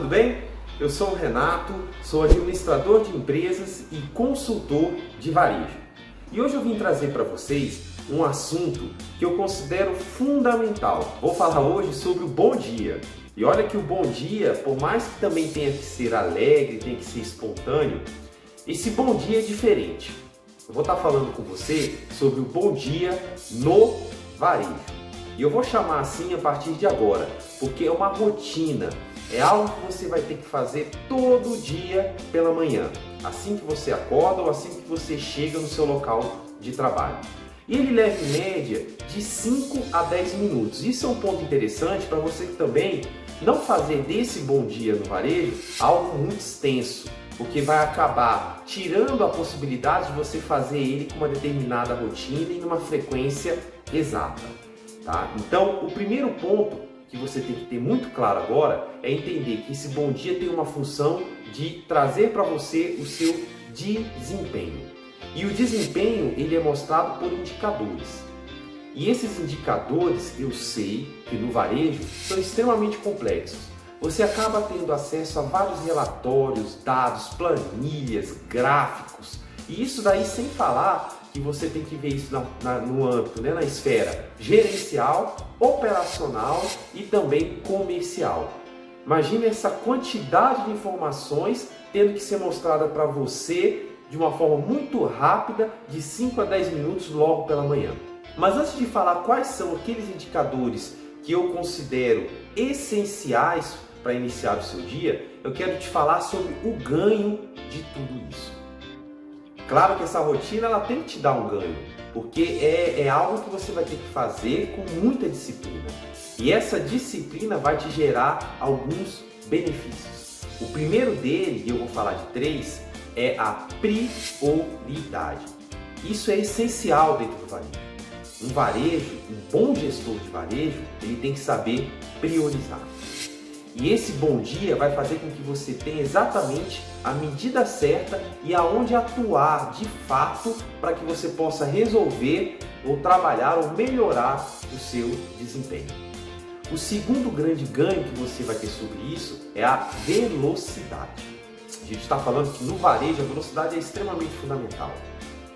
bem? Eu sou o Renato, sou administrador de empresas e consultor de varejo. E hoje eu vim trazer para vocês um assunto que eu considero fundamental. Vou falar hoje sobre o bom dia. E olha que o bom dia, por mais que também tenha que ser alegre, tenha que ser espontâneo, esse bom dia é diferente. Eu vou estar falando com você sobre o bom dia no varejo. E eu vou chamar assim a partir de agora, porque é uma rotina, é algo que você vai ter que fazer todo dia pela manhã, assim que você acorda ou assim que você chega no seu local de trabalho. E ele leva em média de 5 a 10 minutos. Isso é um ponto interessante para você também não fazer desse bom dia no varejo algo muito extenso, porque vai acabar tirando a possibilidade de você fazer ele com uma determinada rotina e numa frequência exata. Tá? Então, o primeiro ponto que você tem que ter muito claro agora é entender que esse bom dia tem uma função de trazer para você o seu desempenho. E o desempenho ele é mostrado por indicadores. E esses indicadores, eu sei que no varejo são extremamente complexos. Você acaba tendo acesso a vários relatórios, dados, planilhas, gráficos. E isso daí sem falar que você tem que ver isso no âmbito, na esfera gerencial, operacional e também comercial. Imagine essa quantidade de informações tendo que ser mostrada para você de uma forma muito rápida, de 5 a 10 minutos logo pela manhã. Mas antes de falar quais são aqueles indicadores que eu considero essenciais para iniciar o seu dia, eu quero te falar sobre o ganho de tudo isso. Claro que essa rotina ela tem que te dar um ganho, porque é algo que você vai ter que fazer com muita disciplina. E essa disciplina vai te gerar alguns benefícios. O primeiro dele, e eu vou falar de 3, é a prioridade. Isso é essencial dentro do varejo. Um varejo, um bom gestor de varejo, ele tem que saber priorizar. E esse bom dia vai fazer com que você tenha exatamente a medida certa e aonde atuar de fato para que você possa resolver ou trabalhar ou melhorar o seu desempenho. O segundo grande ganho que você vai ter sobre isso é a velocidade. A gente está falando que no varejo a velocidade é extremamente fundamental.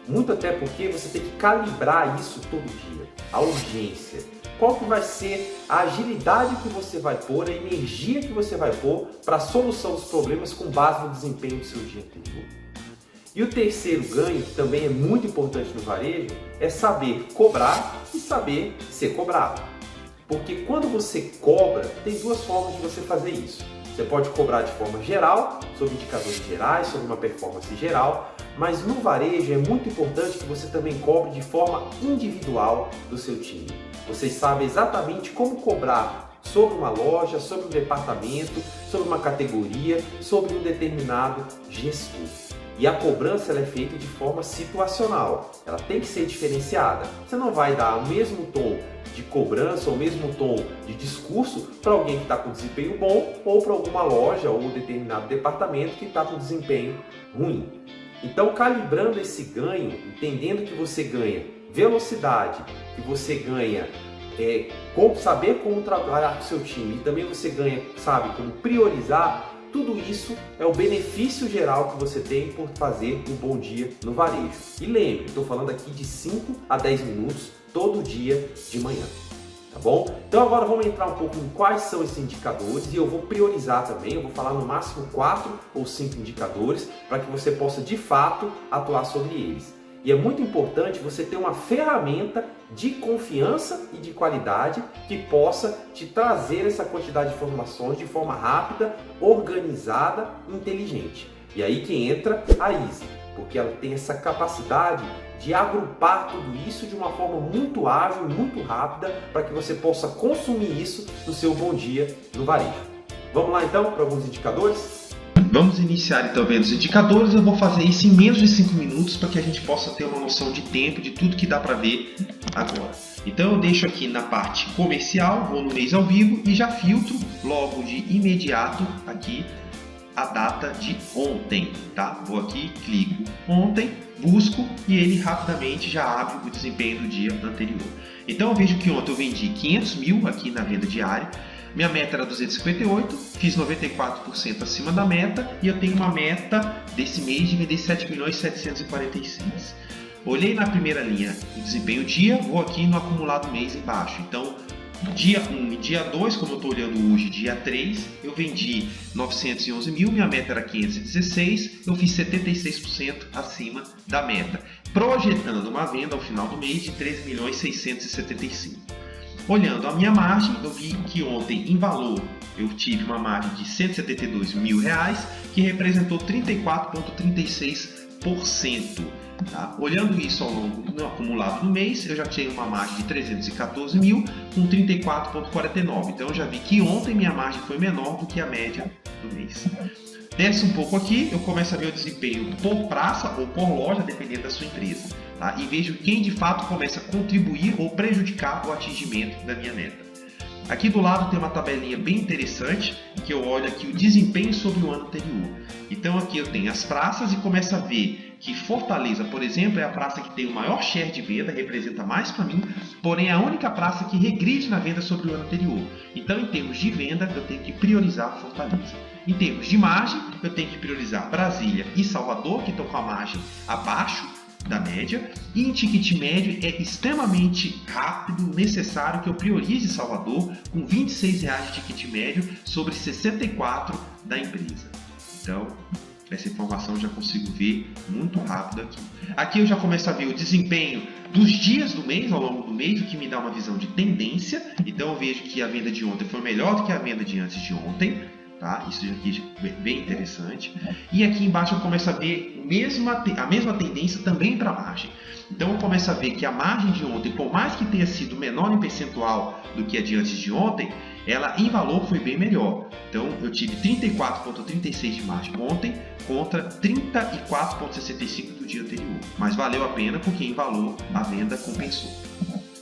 Muito até porque você tem que calibrar isso todo dia. A urgência. Qual que vai ser a agilidade que você vai pôr, a energia que você vai pôr para a solução dos problemas com base no desempenho do seu dia anterior. E o terceiro ganho, que também é muito importante no varejo, é saber cobrar e saber ser cobrado. Porque quando você cobra, tem duas formas de você fazer isso. Você pode cobrar de forma geral, sobre indicadores gerais, sobre uma performance geral, mas no varejo é muito importante que você também cobre de forma individual do seu time. Vocês sabem exatamente como cobrar sobre uma loja, sobre um departamento, sobre uma categoria, sobre um determinado gestor. E a cobrança ela é feita de forma situacional, ela tem que ser diferenciada. Você não vai dar o mesmo tom de cobrança ou o mesmo tom de discurso para alguém que está com desempenho bom ou para alguma loja ou um determinado departamento que está com desempenho ruim. Então, calibrando esse ganho, entendendo que você ganha velocidade, que você ganha saber como trabalhar com o seu time e também você ganha, sabe, como priorizar, tudo isso é o benefício geral que você tem por fazer um bom dia no varejo. E lembre, estou falando aqui de 5 a 10 minutos todo dia de manhã. Tá bom? Então agora vamos entrar um pouco em quais são esses indicadores e eu vou priorizar também, eu vou falar no máximo 4 ou 5 indicadores para que você possa de fato atuar sobre eles. E é muito importante você ter uma ferramenta de confiança e de qualidade que possa te trazer essa quantidade de informações de forma rápida, organizada e inteligente. E aí que entra a Easy, porque ela tem essa capacidade de agrupar tudo isso de uma forma muito ágil e muito rápida para que você possa consumir isso no seu bom dia no varejo. Vamos lá então para alguns indicadores? Vamos iniciar então vendo os indicadores. Eu vou fazer isso em menos de 5 minutos para que a gente possa ter uma noção de tempo de tudo que dá para ver agora. Então eu deixo aqui na parte comercial, vou no mês ao vivo e já filtro logo de imediato aqui a data de ontem, tá? Vou aqui, clico ontem, busco e ele rapidamente já abre o desempenho do dia anterior. Então eu vejo que ontem eu vendi 500 mil aqui na venda diária, Minha meta era 258, fiz 94% acima da meta e eu tenho uma meta desse mês de vender 7.746.000. Olhei na primeira linha o desempenho dia, vou aqui no acumulado mês embaixo. Então, dia 1 e dia 2, como eu estou olhando hoje, dia 3, eu vendi 911 mil, minha meta era 516, eu fiz 76% acima da meta, projetando uma venda ao final do mês de 13.675. Olhando a minha margem, eu vi que ontem, em valor, eu tive uma margem de R$172 mil, que representou 34,36%. Tá? Olhando isso ao longo do acumulado do mês, eu já tinha uma margem de 314 mil com 34,49. Então eu já vi que ontem minha margem foi menor do que a média do mês. Desce um pouco aqui, eu começo a ver o desempenho por praça ou por loja, dependendo da sua empresa. Tá? E vejo quem de fato começa a contribuir ou prejudicar o atingimento da minha meta. Aqui do lado tem uma tabelinha bem interessante, que eu olho aqui o desempenho sobre o ano anterior. Então aqui eu tenho as praças e começo a ver que Fortaleza, por exemplo, é a praça que tem o maior share de venda, representa mais para mim, porém é a única praça que regride na venda sobre o ano anterior. Então, em termos de venda, eu tenho que priorizar Fortaleza. Em termos de margem, eu tenho que priorizar Brasília e Salvador, que estão com a margem abaixo da média, e em ticket médio é extremamente rápido, necessário que eu priorize Salvador com R$26 de ticket médio sobre 64 da empresa. Então, essa informação eu já consigo ver muito rápido aqui. Aqui eu já começo a ver o desempenho dos dias do mês, ao longo do mês, o que me dá uma visão de tendência. Então eu vejo que a venda de ontem foi melhor do que a venda de antes de ontem. Tá? Isso aqui é bem interessante. E aqui embaixo eu começo a ver a mesma tendência também para a margem. Então eu começo a ver que a margem de ontem, por mais que tenha sido menor em percentual do que a de antes de ontem, ela em valor foi bem melhor. Então eu tive 34,36 de margem ontem contra 34,65 do dia anterior. Mas valeu a pena porque em valor a venda compensou.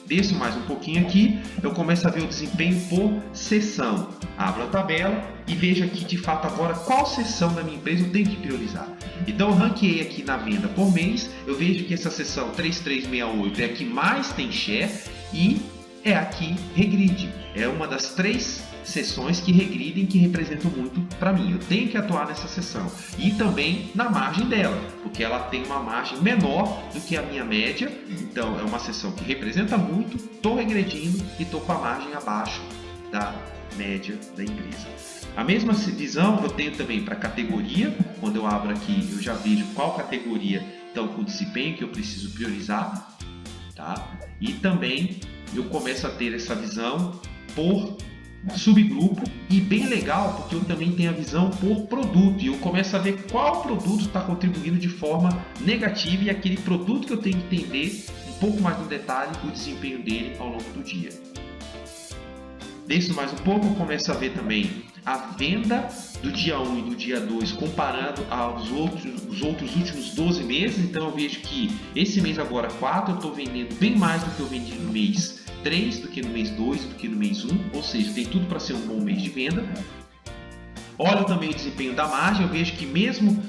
Desço mais um pouquinho aqui, eu começo a ver o desempenho por seção. Abro a tabela e vejo aqui de fato agora qual seção da minha empresa eu tenho que priorizar. Então eu ranqueei aqui na venda por mês, eu vejo que essa seção 3368 é a que mais tem share e é a que regride. É uma das 3 seções que regridem, que representam muito para mim. Eu tenho que atuar nessa seção e também na margem dela, porque ela tem uma margem menor do que a minha média. Então é uma seção que representa muito, estou regredindo e estou com a margem abaixo da média da empresa. A mesma visão eu tenho também para categoria. Quando eu abro aqui, eu já vejo qual categoria está com o desempenho que eu preciso priorizar, tá? E também eu começo a ter essa visão por subgrupo, e bem legal porque eu também tenho a visão por produto e eu começo a ver qual produto está contribuindo de forma negativa e aquele produto que eu tenho que entender um pouco mais no detalhe o desempenho dele ao longo do dia. Desço mais um pouco, eu começo a ver também a venda do dia 1 e do dia 2 comparando aos outros últimos 12 meses. Então eu vejo que esse mês agora 4 eu estou vendendo bem mais do que eu vendi no mês 3, do que no mês 2, do que no mês 1, ou seja, tem tudo para ser um bom mês de venda. Olho também o desempenho da margem, eu vejo que mesmo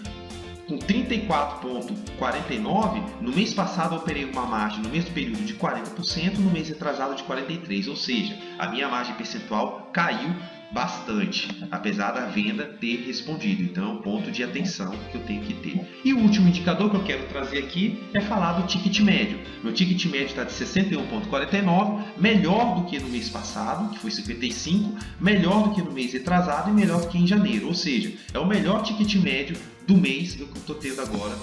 com 34,49, no mês passado eu operei uma margem no mesmo período de 40%, no mês retrasado de 43%, ou seja, a minha margem percentual caiu bastante, apesar da venda ter respondido. Então é um ponto de atenção que eu tenho que ter. E o último indicador que eu quero trazer aqui é falar do ticket médio. Meu ticket médio está de 61,49, melhor do que no mês passado, que foi 55, melhor do que no mês retrasado e melhor do que em janeiro. Ou seja, é o melhor ticket médio do mês que eu estou tendo agora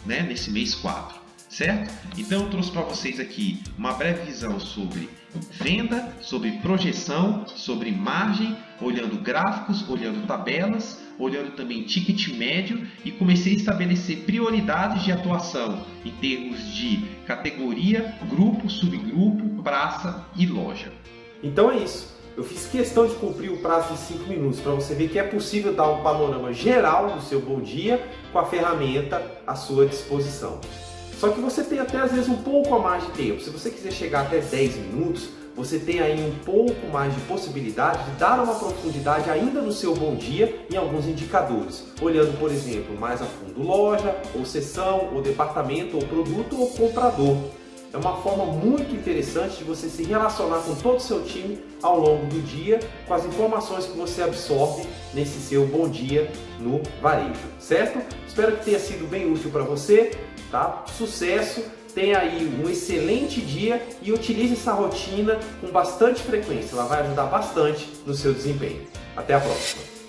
nesse mês 4. Certo? Então eu trouxe para vocês aqui uma breve visão sobre venda, sobre projeção, sobre margem, olhando gráficos, olhando tabelas, olhando também ticket médio e comecei a estabelecer prioridades de atuação em termos de categoria, grupo, subgrupo, praça e loja. Então é isso. Eu fiz questão de cumprir o prazo de 5 minutos para você ver que é possível dar um panorama geral do seu bom dia com a ferramenta à sua disposição. Só que você tem até às vezes um pouco a mais de tempo. Se você quiser chegar até 10 minutos, você tem aí um pouco mais de possibilidade de dar uma profundidade ainda no seu bom dia em alguns indicadores. Olhando, por exemplo, mais a fundo loja, ou seção, ou departamento, ou produto, ou comprador. é uma forma muito interessante de você se relacionar com todo o seu time ao longo do dia, com as informações que você absorve nesse seu bom dia no varejo, certo? Espero que tenha sido bem útil para você, tá? Sucesso, tenha aí um excelente dia e utilize essa rotina com bastante frequência, ela vai ajudar bastante no seu desempenho. Até a próxima!